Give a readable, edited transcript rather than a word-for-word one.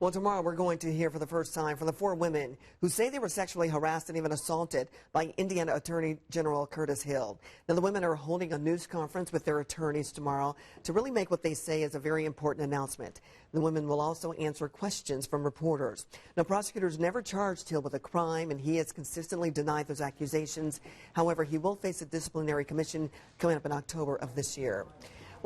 Well, tomorrow we're going to hear for the first time from the four women who say they were sexually harassed and even assaulted by Indiana Attorney General Curtis Hill. Now, the women are holding a news conference with their attorneys tomorrow to really make what they say is a very important announcement. The women will also answer questions from reporters. Now, prosecutors never charged Hill with a crime, and he has consistently denied those accusations. However, he will face a disciplinary commission coming up in October of this year.